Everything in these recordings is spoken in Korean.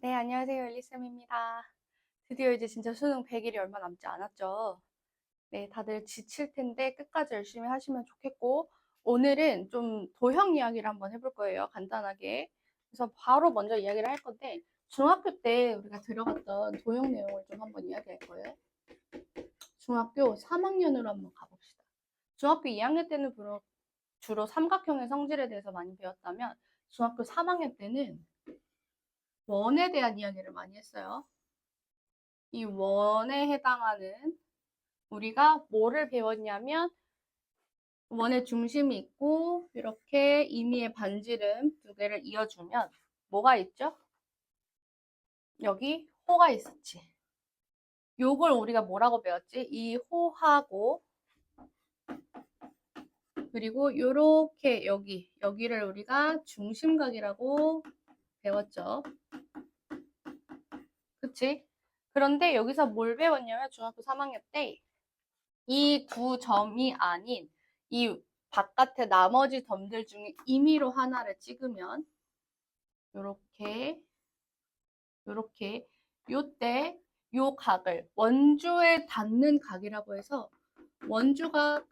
네, 안녕하세요. 엘리쌤입니다. 드디어 이제 진짜 수능 100일이 얼마 남지 않았죠. 네, 다들 지칠 텐데 끝까지 열심히 하시면 좋겠고, 오늘은 좀 도형 이야기를 한번 해볼 거예요. 간단하게. 그래서 바로 먼저 이야기를 할 건데, 중학교 때 우리가 들어갔던 도형 내용을 좀 한번 이야기할 거예요. 중학교 3학년으로 한번 가봅시다. 중학교 2학년 때는 주로 삼각형의 성질에 대해서 많이 배웠다면, 중학교 3학년 때는 원에 대한 이야기를 많이 했어요. 이 원에 해당하는 우리가 뭐를 배웠냐면 원의 중심이 있고 이렇게 임의의 반지름 두 개를 이어주면 뭐가 있죠? 여기 호가 있었지. 요걸 우리가 뭐라고 배웠지? 이 호하고 그리고 요렇게 여기를 우리가 중심각이라고 배웠죠. 그치? 그런데 여기서 뭘 배웠냐면 중학교 3학년 때 이 두 점이 아닌 이 바깥의 나머지 점들 중에 임의로 하나를 찍으면 요렇게 요때 요 각을 원주에 닿는 각이라고 해서 원주각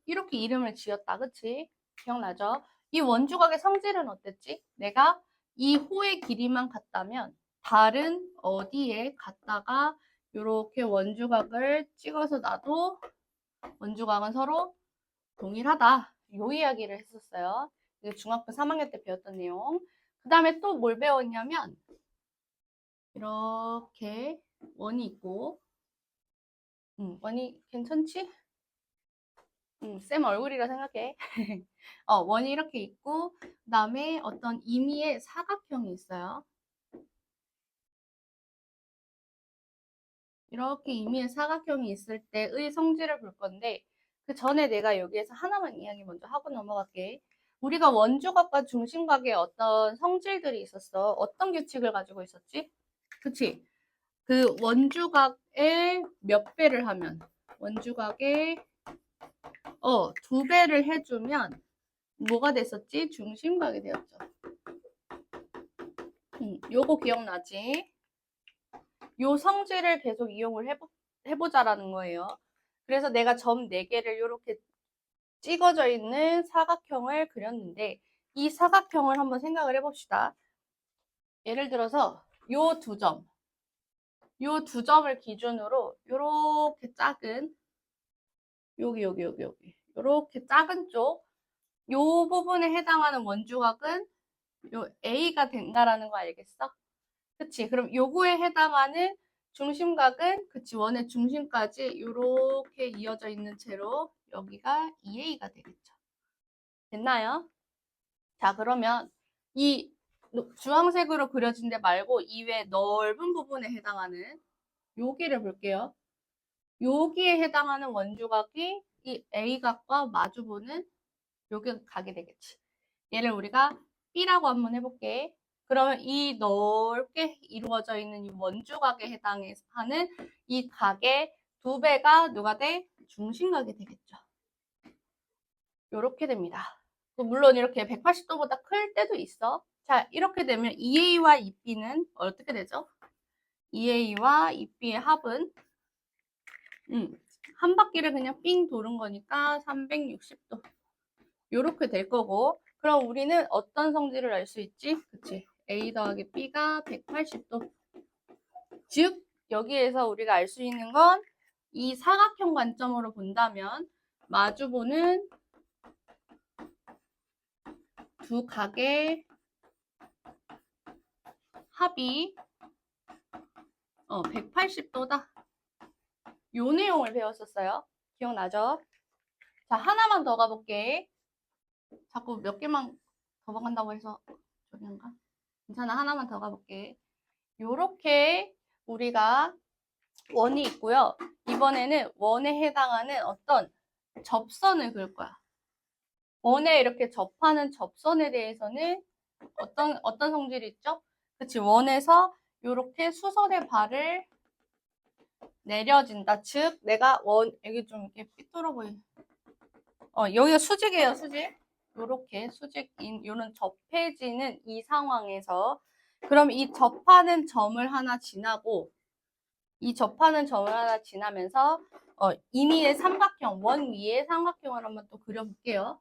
이렇게 이름을 지었다. 그치? 기억나죠? 이 원주각의 성질은 어땠지? 내가 이 호의 길이만 같다면 다른 어디에 갔다가 요렇게 원주각을 찍어서 놔도 원주각은 서로 동일하다. 요 이야기를 했었어요. 이게 중학교 3학년 때 배웠던 내용. 그 다음에 또 뭘 배웠냐면 이렇게 원이 있고 원이 괜찮지? 쌤 얼굴이라 생각해. 원이 이렇게 있고 그 다음에 어떤 임의의 사각형이 있어요. 이렇게 임의의 사각형이 있을 때의 성질을 볼 건데 그 전에 내가 여기에서 하나만 이야기 먼저 하고 넘어갈게. 우리가 원주각과 중심각에 어떤 성질들이 있었어. 어떤 규칙을 가지고 있었지? 그치? 그 원주각에 몇 배를 하면 원주각에 2배를 해주면 뭐가 됐었지? 중심각이 되었죠. 요거 기억나지? 요 성질을 계속 이용을 해보자라는 거예요. 그래서 내가 점 4개를 이렇게 찍어져 있는 사각형을 그렸는데 이 사각형을 한번 생각을 해봅시다. 예를 들어서 요 두 점을 기준으로 요렇게 작은 여기 요렇게 작은 쪽 요 부분에 해당하는 원주각은 요 A가 된다라는 거 알겠어? 그치? 그럼 요거에 해당하는 중심각은 그치 원의 중심까지 요렇게 이어져 있는 채로 여기가 2A가 되겠죠. 됐나요? 자, 그러면 이 주황색으로 그려진 데 말고 이외 넓은 부분에 해당하는 여기를 볼게요. 여기에 해당하는 원주각이 이 A각과 마주보는 여기 각이 되겠지. 얘를 우리가 B라고 한번 해볼게. 그러면 이 넓게 이루어져 있는 이 원주각에 해당하는 이 각의 2배가 누가 돼? 중심각이 되겠죠. 이렇게 됩니다. 물론 이렇게 180도보다 클 때도 있어. 자, 이렇게 되면 2A와 2B는 어떻게 되죠? 2A와 2B의 합은 한 바퀴를 그냥 삥 도는 거니까 360도. 이렇게 될 거고 그럼 우리는 어떤 성질을 알 수 있지? 그치? A 더하기 B가 180도. 즉 여기에서 우리가 알 수 있는 건 이 사각형 관점으로 본다면 마주보는 두 각의 합이 180도다. 요 내용을 배웠었어요. 기억나죠? 자, 하나만 더 가볼게. 자꾸 몇 개만 더 간다고 해서 저기 한가? 괜찮아, 하나만 더 가볼게. 요렇게 우리가 원이 있고요. 이번에는 원에 해당하는 어떤 접선을 그릴 거야. 원에 이렇게 접하는 접선에 대해서는 어떤 성질이 있죠? 그치, 원에서 이렇게 수선의 발을 내려진다. 즉, 내가 여기 좀 이렇게 삐뚤어 보이. 여기가 수직이에요, 수직. 요렇게 수직인, 요런 접해지는 이 상황에서 그럼 이 접하는 점을 하나 지나고 이 접하는 점을 하나 지나면서 임의의 삼각형, 원 위에 삼각형을 한번 또 그려볼게요.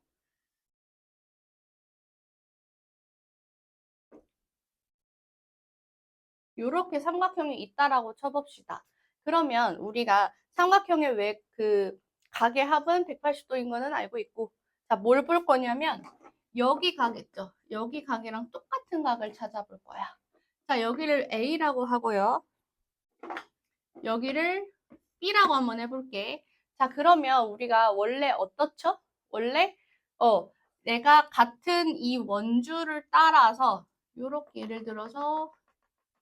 이렇게 삼각형이 있다라고 쳐봅시다. 그러면 우리가 삼각형의 왜 그 각의 합은 180도인 거는 알고 있고, 자, 뭘 볼 거냐면 여기 각 있죠. 여기 각이랑 똑같은 각을 찾아볼 거야. 자, 여기를 A라고 하고요. 여기를 B라고 한번 해볼게. 자, 그러면 우리가 원래 어떻죠? 원래 내가 같은 이 원주를 따라서 요렇게 예를 들어서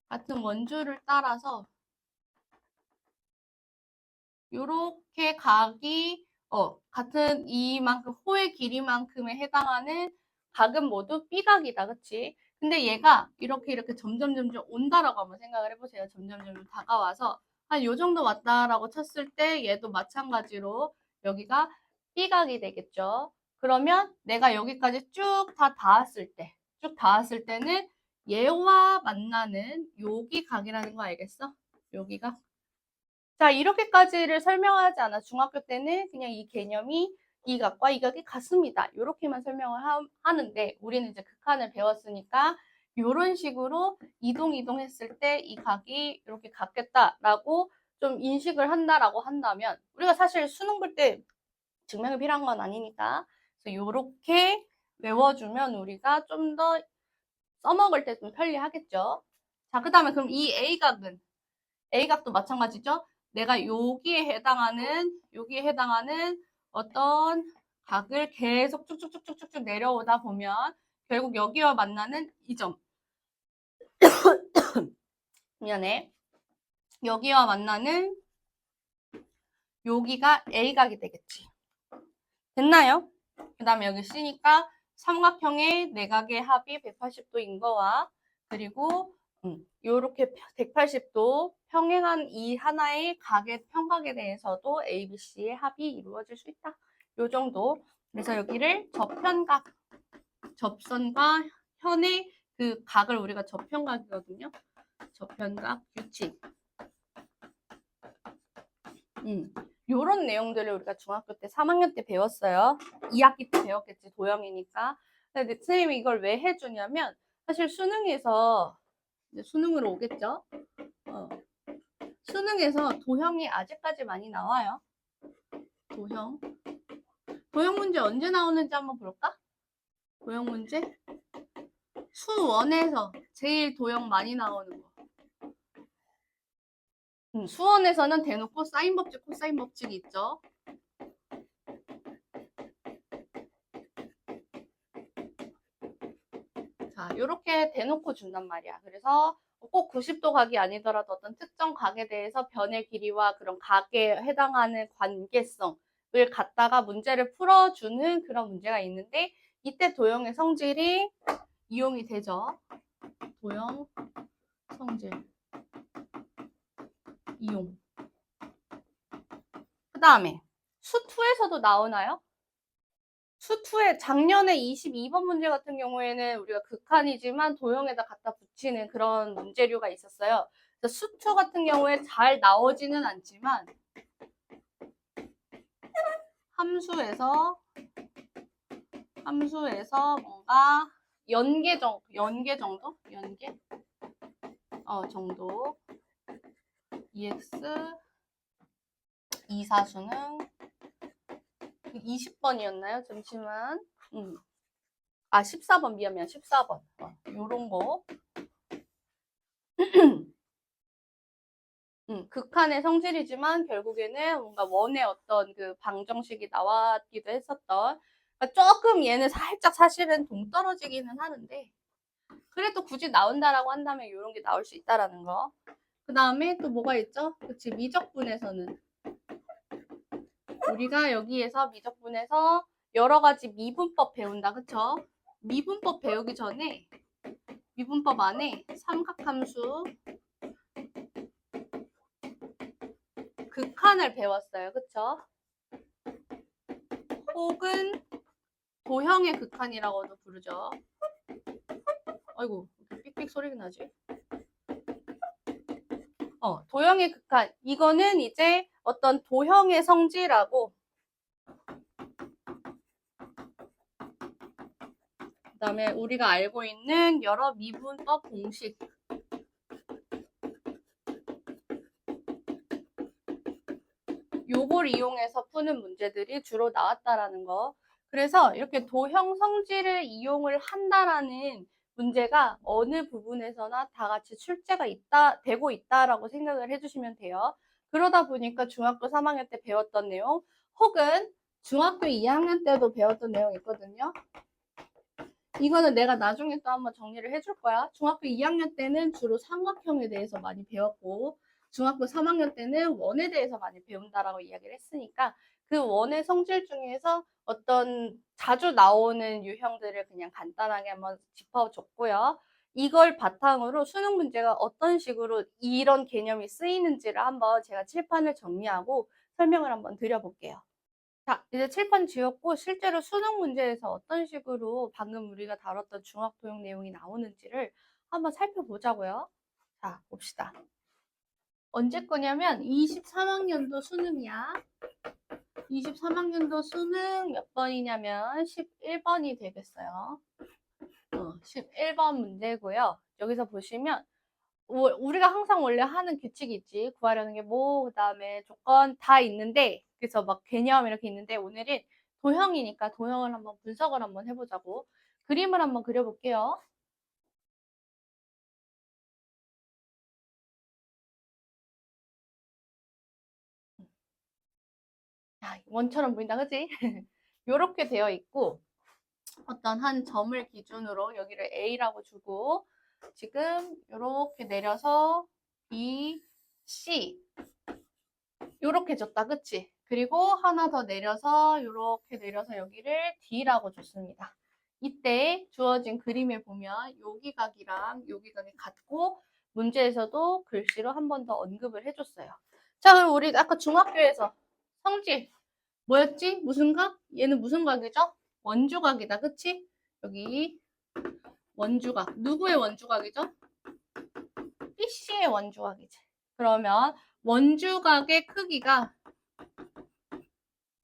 같은 원주를 따라서 요렇게 각이 같은 이만큼 호의 길이만큼에 해당하는 각은 모두 B각이다. 그치? 근데 얘가 이렇게 점점 온다라고 한번 생각을 해보세요. 점점 다가와서 한 요 정도 왔다라고 쳤을 때 얘도 마찬가지로 여기가 B각이 되겠죠. 그러면 내가 여기까지 쭉 다 닿았을 때는 얘와 만나는 여기 각이라는 거 알겠어? 여기가. 자, 이렇게까지를 설명하지 않아. 중학교 때는 그냥 이 개념이 이 각과 이 각이 같습니다. 이렇게만 설명을 하는데 우리는 이제 극한을 배웠으니까 이런 식으로 이동했을 때 이 각이 이렇게 같겠다라고 좀 인식을 한다라고 한다면 우리가 사실 수능 볼 때 증명이 필요한 건 아니니까 그래서 이렇게 외워주면 우리가 좀 더 써먹을 때 좀 편리하겠죠. 자, 그 다음에 그럼 이 A각도 마찬가지죠. 내가 여기에 해당하는 어떤 각을 계속 쭉쭉쭉쭉쭉 내려오다 보면 결국 여기와 만나는 이 점. 미안해. 여기와 만나는 여기가 A각이 되겠지. 됐나요? 그 다음에 여기 C니까 삼각형의 내각의 합이 180도인 거와 그리고 요렇게 180도 평행한 이 하나의 각의 평각에 대해서도 A, B, C의 합이 이루어질 수 있다. 요 정도. 그래서 여기를 접현각, 접선과 현의 그 각을 우리가 접현각이거든요. 접현각 규칙. 요런 내용들을 우리가 중학교 때 3학년 때 배웠어요. 2학기 때 배웠겠지, 도형이니까. 근데 선생님이 이걸 왜 해주냐면 사실 수능에서 이제 수능으로 오겠죠. 수능에서 도형이 아직까지 많이 나와요. 도형 문제 언제 나오는지 한번 볼까? 도형 문제 수원에서 제일 도형 많이 나오는 거. 수원에서는 대놓고 사인 법칙, 코사인 법칙이 있죠. 자, 이렇게 대놓고 준단 말이야. 그래서 꼭 90도 각이 아니더라도 어떤 특정 각에 대해서 변의 길이와 그런 각에 해당하는 관계성을 갖다가 문제를 풀어주는 그런 문제가 있는데 이때 도형의 성질이 이용이 되죠. 도형 성질 이용. 그 다음에 수2에서도 나오나요? 수2에 작년에 22번 문제 같은 경우에는 우리가 극한이지만 도형에다 갖다 붙이는 그런 문제류가 있었어요. 그래서 수2 같은 경우에 잘 나오지는 않지만 함수에서 뭔가 연계 정도? 정도. EX 이사수는 20번이었나요? 잠시만. 14번 미안 14번. 요런 거. 극한의 성질이지만 결국에는 뭔가 원의 어떤 그 방정식이 나왔기도 했었던. 그러니까 조금 얘는 살짝 사실은 동떨어지기는 하는데 그래도 굳이 나온다라고 한다면 이런 게 나올 수 있다라는 거. 그 다음에 또 뭐가 있죠? 그치, 미적분에서는 우리가 여기에서 미적분에서 여러 가지 미분법 배운다. 그쵸? 미분법 배우기 전에 미분법 안에 삼각함수 극한을 배웠어요. 그쵸? 혹은 도형의 극한이라고도 부르죠. 아이고, 삑삑 소리가 나지? 도형의 극한. 이거는 이제 어떤 도형의 성질하고 그다음에 우리가 알고 있는 여러 미분법 공식 요걸 이용해서 푸는 문제들이 주로 나왔다라는 거. 그래서 이렇게 도형 성질을 이용을 한다라는 문제가 어느 부분에서나 다 같이 출제가 되고 있다라고 생각을 해주시면 돼요. 그러다 보니까 중학교 3학년 때 배웠던 내용 혹은 중학교 2학년 때도 배웠던 내용이 있거든요. 이거는 내가 나중에 또 한번 정리를 해줄 거야. 중학교 2학년 때는 주로 삼각형에 대해서 많이 배웠고 중학교 3학년 때는 원에 대해서 많이 배운다라고 이야기를 했으니까 그 원의 성질 중에서 어떤 자주 나오는 유형들을 그냥 간단하게 한번 짚어줬고요. 이걸 바탕으로 수능 문제가 어떤 식으로 이런 개념이 쓰이는지를 한번 제가 칠판을 정리하고 설명을 한번 드려볼게요. 자, 이제 칠판 지웠고 실제로 수능 문제에서 어떤 식으로 방금 우리가 다뤘던 중학도형 내용이 나오는지를 한번 살펴보자고요. 자, 봅시다. 언제 거냐면 23학년도 수능이야. 23학년도 수능 몇 번이냐면 11번이 되겠어요. 11번 문제고요. 여기서 보시면 우리가 항상 원래 하는 규칙이 있지. 구하려는 게 뭐, 그 다음에 조건 다 있는데, 그래서 막 개념 이렇게 있는데, 오늘은 도형이니까 도형을 한번 분석을 한번 해보자고. 그림을 한번 그려볼게요. 원처럼 보인다, 그치? 이렇게 되어 있고, 어떤 한 점을 기준으로 여기를 A라고 주고, 지금 이렇게 내려서 B, C, 요렇게 줬다, 그치? 그리고 하나 더 내려서 요렇게 내려서 여기를 D라고 줬습니다. 이때 주어진 그림에 보면 여기 각이랑 여기 각이 같고 문제에서도 글씨로 한 번 더 언급을 해줬어요. 자, 그럼 우리 아까 중학교에서 성질 뭐였지? 무슨 각? 얘는 무슨 각이죠? 원주각이다, 그치? 여기 원주각. 누구의 원주각이죠? BC의 원주각이지. 그러면 원주각의 크기가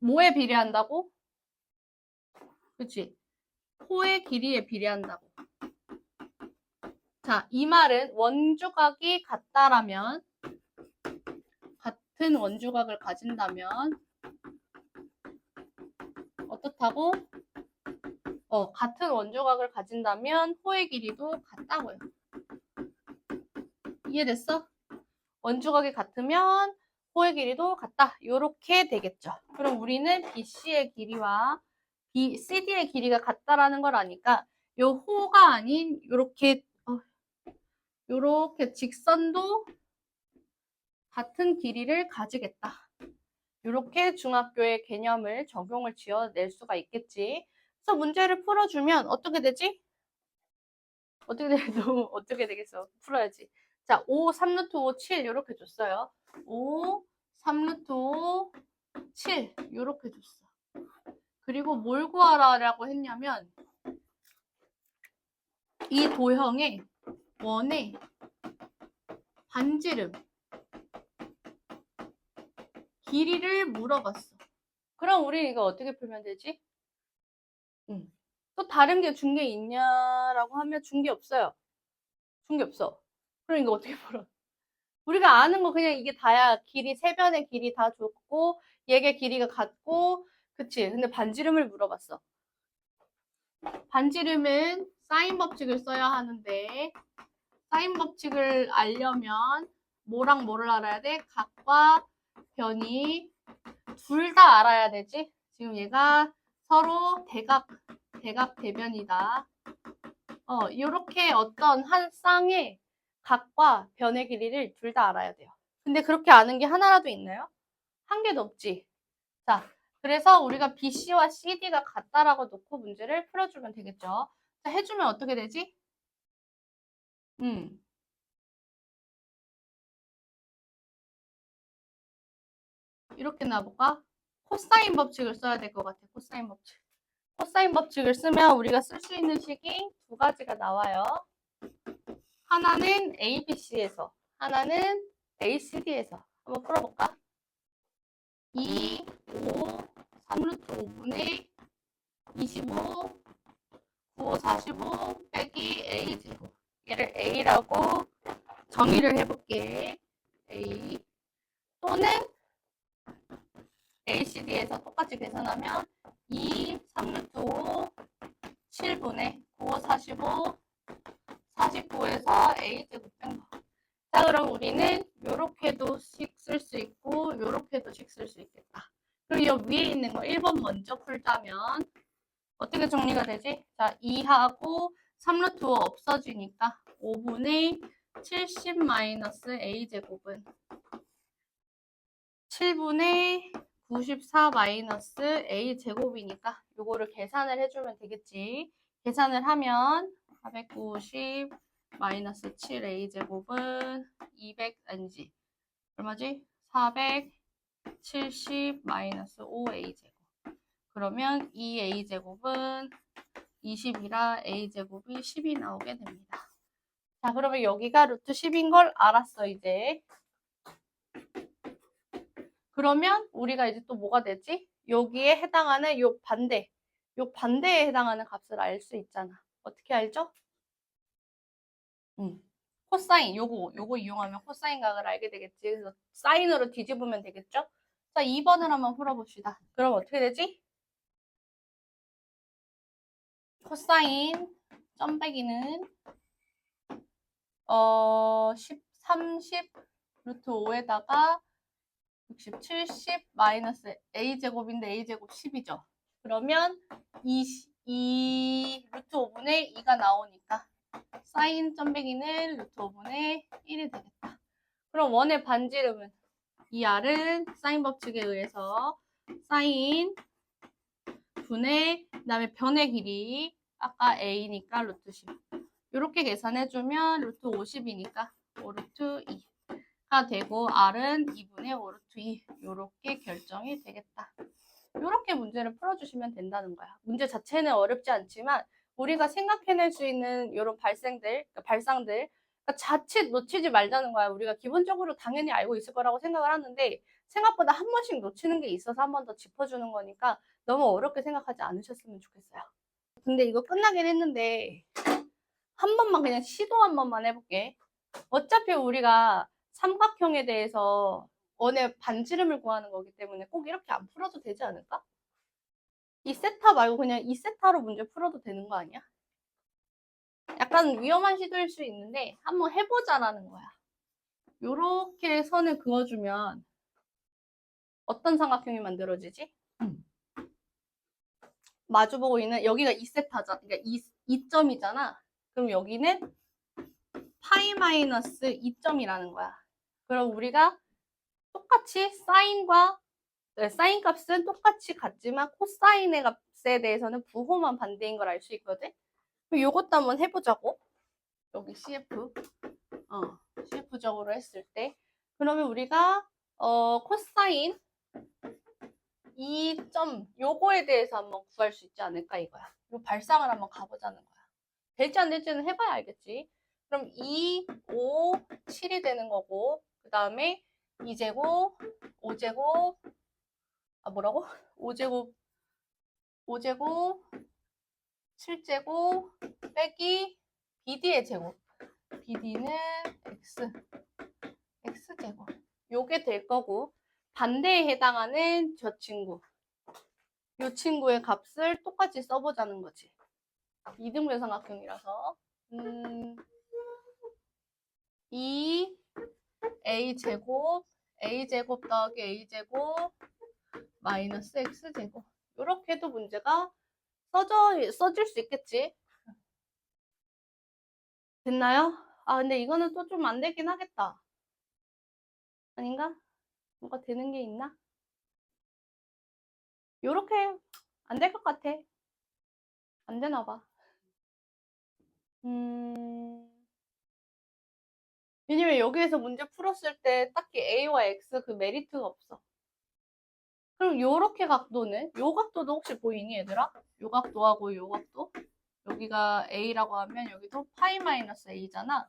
뭐에 비례한다고? 그치? 호의 길이에 비례한다고. 자, 이 말은 원주각이 같다라면, 같은 원주각을 가진다면, 어떻다고? 같은 원주각을 가진다면 호의 길이도 같다고요. 이해됐어? 원주각이 같으면 호의 길이도 같다. 이렇게 되겠죠. 그럼 우리는 BC의 길이와 CD의 길이가 같다라는 걸 아니까 요 호가 아닌 요렇게 직선도 같은 길이를 가지겠다. 이렇게 중학교의 개념을 적용을 지어낼 수가 있겠지. 그래서 문제를 풀어주면 어떻게 되지? 어떻게 돼? 너무 어떻게 되겠어? 풀어야지. 자, 5, 3루트 5, 7 이렇게 줬어요. 5, 3루트 5, 7 이렇게 줬어. 그리고 뭘 구하라고 했냐면 이 도형의 원의 반지름 길이를 물어봤어. 그럼 우리 이거 어떻게 풀면 되지? 또 다른 게 준 게 있냐라고 하면 준 게 없어요. 준 게 없어. 그럼 이거 어떻게 풀어? 우리가 아는 거 그냥 이게 다야. 길이, 세 변의 길이 다 줬고 얘의 길이가 같고 그치? 근데 반지름을 물어봤어. 반지름은 사인 법칙을 써야 하는데 사인 법칙을 알려면 뭐랑 뭐를 알아야 돼? 각과 변이 둘 다 알아야 되지? 지금 얘가 서로 대각대변이다. 이렇게 어떤 한 쌍의 각과 변의 길이를 둘 다 알아야 돼요. 근데 그렇게 아는 게 하나라도 있나요? 한 개도 없지. 자, 그래서 우리가 BC와 CD가 같다라고 놓고 문제를 풀어주면 되겠죠. 자, 해주면 어떻게 되지? 이렇게 나볼까? 코사인 법칙을 써야 될 것 같아. 코사인 법칙. 코사인 법칙을 쓰면 우리가 쓸 수 있는 식이 두 가지가 나와요. 하나는 ABC에서, 하나는 ACD에서. 한번 풀어볼까? 2, 5, 3루트 5분의 25, 9, 45 빼기 A제곱. 얘를 A라고 정의를 해볼게. A 또는 ACD에서 똑같이 계산하면 2, 3루트 5, 7분의 9, 45, 49에서 A제곱 뺀 거. 자, 그럼 우리는 요렇게도 식 쓸 수 있고 요렇게도 식 쓸 수 있겠다. 그리고 요 위에 있는 거 1번 먼저 풀자면 어떻게 정리가 되지? 자, 2하고 3루트 5 없어지니까 5분의 70 마이너스 A제곱은 7분의 94 마이너스 A제곱이니까 요거를 계산을 해주면 되겠지. 계산을 하면 490 마이너스 7A제곱은 200 아니지. 얼마지? 470 마이너스 5A제곱. 그러면 2A제곱은 20이라 A제곱이 10이 나오게 됩니다. 자, 그러면 여기가 루트 10인 걸 알았어, 이제. 그러면 우리가 이제 또 뭐가 되지? 여기에 해당하는 요 반대에 해당하는 값을 알 수 있잖아. 어떻게 알죠? 코사인, 요거 이용하면 코사인 각을 알게 되겠지. 그래서 사인으로 뒤집으면 되겠죠? 자, 2번을 한번 풀어봅시다. 그럼 어떻게 되지? 코사인 점 빼기는 30 루트 5에다가 60, 70 마이너스 A제곱인데 A제곱 10이죠. 그러면 2 루트 5분의 2가 나오니까 사인 점 빼기는 루트 5분의 1이 되겠다. 그럼 원의 반지름은 이 R은 사인 법칙에 의해서 사인 분의 그다음에 변의 길이 아까 A니까 루트 10 이렇게 계산해주면 루트 50이니까 5 루트 2가 되고 R은 2분의 5 루트 2 이렇게 결정이 되겠다. 이렇게 문제를 풀어주시면 된다는 거야. 문제 자체는 어렵지 않지만 우리가 생각해낼 수 있는 이런 발상들 그러니까 자칫 놓치지 말자는 거야. 우리가 기본적으로 당연히 알고 있을 거라고 생각을 하는데 생각보다 한 번씩 놓치는 게 있어서 한 번 더 짚어주는 거니까 너무 어렵게 생각하지 않으셨으면 좋겠어요. 근데 이거 끝나긴 했는데 한 번만 그냥 시도 한 번만 해볼게. 어차피 우리가 삼각형에 대해서 원의 반지름을 구하는 거기 때문에 꼭 이렇게 안 풀어도 되지 않을까? 이 세타 말고 그냥 이 세타로 문제 풀어도 되는 거 아니야? 약간 위험한 시도일 수 있는데 한번 해보자라는 거야. 요렇게 선을 그어주면 어떤 삼각형이 만들어지지? 마주보고 있는 여기가 2세타잖아. 그러니까 2점이잖아. 그럼 여기는 파이 마이너스 2점이라는 거야. 그럼 우리가 똑같이 사인 값은 똑같이 같지만 코사인의 값에 대해서는 부호만 반대인 걸 알 수 있거든. 그럼 요것도 한번 해보자고. 여기 CF적으로 했을 때 그러면 우리가 코사인 2점 요거에 대해서 한번 구할 수 있지 않을까 이거야. 요 발상을 한번 가보자는 거야. 될지 안 될지는 해봐야 알겠지. 그럼 2, 5, 7이 되는 거고 그 다음에 2제곱, 5제곱 뭐라고? 5제곱, 7제곱 빼기 BD의 제곱. BD는 X제곱. 요게 될 거고 반대에 해당하는 저 친구. 요 친구의 값을 똑같이 써보자는 거지. 이등변 삼각형이라서 2A제곱 더하기 A제곱 마이너스 X제곱. 이렇게 해도 문제가 써질 수 있겠지. 됐나요? 아, 근데 이거는 또 좀 안 되긴 하겠다. 아닌가? 뭐가 되는 게 있나? 요렇게 안 될 것 같아. 안 되나 봐. 왜냐면 여기에서 문제 풀었을 때 딱히 A와 X 그 메리트가 없어. 그럼 요렇게 각도는? 요 각도도 혹시 보이니 얘들아? 요 각도하고 요 각도? 여기가 A라고 하면 여기도 파이 마이너스 A잖아.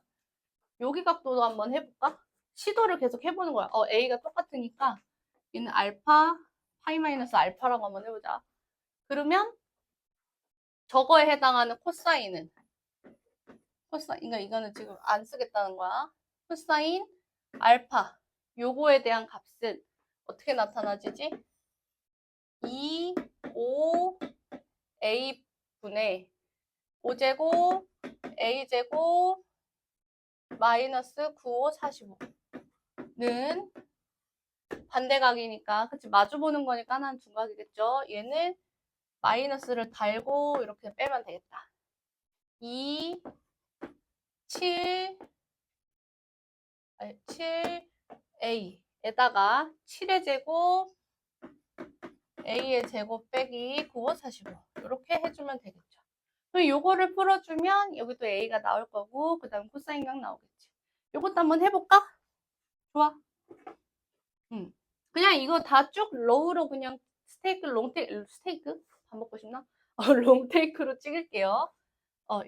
여기 각도도 한번 해볼까? 시도를 계속 해보는 거야. A가 똑같으니까 얘는 알파, 파이 마이너스 알파라고 한번 해보자. 그러면 저거에 해당하는 코사인은 그러니까 이거는 지금 안 쓰겠다는 거야. 코사인 알파 요거에 대한 값은 어떻게 나타나지지? 2, 5, A분의 5제곱 A제곱 마이너스 9, 5, 45는 반대각이니까 그치 마주보는 거니까 하나는 둔각이겠죠. 얘는 마이너스를 달고 이렇게 빼면 되겠다. 2, 7, 7A에다가 7의 제곱 A의 제곱 빼기 9, 5, 45 이렇게 해주면 되겠죠. 그럼 요거를 풀어주면 여기 또 A가 나올 거고 그 다음 코사인각 나오겠지. 요것도 한번 해볼까? 좋아. 그냥 이거 다 쭉 로우로 그냥 스테이크? 밥 먹고 싶나? 롱테이크로 찍을게요.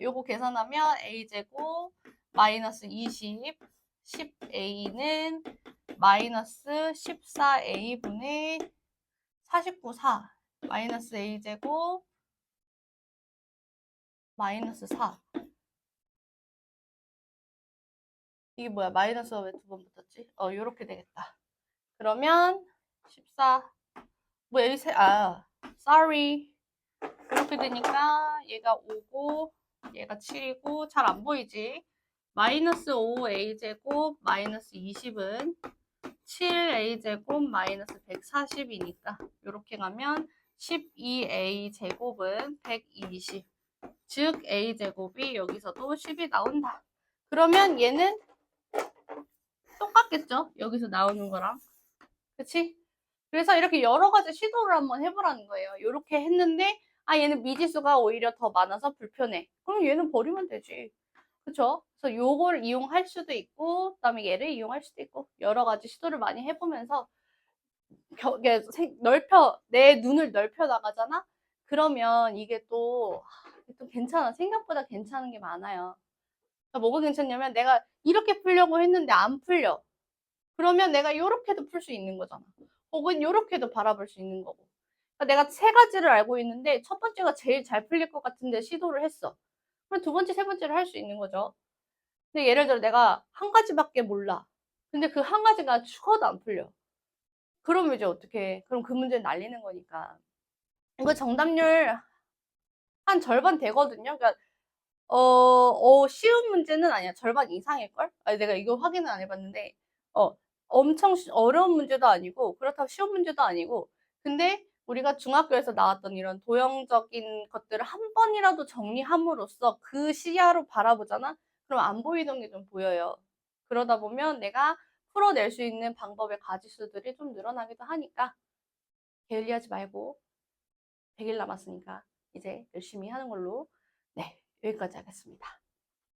요거 계산하면 A제곱 마이너스 20, 10A는 마이너스 14A분의 49, 4 마이너스 A제곱 마이너스 4 이게 뭐야? 마이너스가 왜 두 번 붙었지? 요렇게 되겠다. 그러면 14 뭐 여기 sorry 이렇게 되니까 얘가 5고 얘가 7이고 잘 안 보이지? 마이너스 5a제곱 마이너스 20은 7a제곱 마이너스 140이니까 이렇게 가면 12a제곱은 120 즉 a제곱이 여기서도 10이 나온다. 그러면 얘는 똑같겠죠? 여기서 나오는 거랑 그치? 그래서 이렇게 여러 가지 시도를 한번 해보라는 거예요. 이렇게 했는데 얘는 미지수가 오히려 더 많아서 불편해. 그럼 얘는 버리면 되지. 그쵸? 그래서 요걸 이용할 수도 있고 그다음에 얘를 이용할 수도 있고 여러 가지 시도를 많이 해보면서 내 눈을 넓혀 나가잖아? 그러면 이게 또 괜찮아. 생각보다 괜찮은 게 많아요. 그러니까 뭐가 괜찮냐면 내가 이렇게 풀려고 했는데 안 풀려. 그러면 내가 이렇게도 풀 수 있는 거잖아. 혹은 이렇게도 바라볼 수 있는 거고. 그러니까 내가 세 가지를 알고 있는데 첫 번째가 제일 잘 풀릴 것 같은데 시도를 했어. 그럼 두 번째, 세 번째를 할 수 있는 거죠. 근데 예를 들어 내가 한 가지밖에 몰라. 근데 그 한 가지가 죽어도 안 풀려. 그러면 이제 어떻게? 그럼 그 문제는 날리는 거니까. 이거 정답률 한 절반 되거든요. 그러니까 쉬운 문제는 아니야. 절반 이상일걸? 내가 이거 확인은 안 해봤는데, 엄청 어려운 문제도 아니고, 그렇다고 쉬운 문제도 아니고, 근데 우리가 중학교에서 나왔던 이런 도형적인 것들을 한 번이라도 정리함으로써 그 시야로 바라보잖아? 그럼 안 보이던 게 좀 보여요. 그러다 보면 내가 풀어낼 수 있는 방법의 가지수들이 좀 늘어나기도 하니까, 게을리하지 말고, 100일 남았으니까, 이제 열심히 하는 걸로, 네, 여기까지 하겠습니다.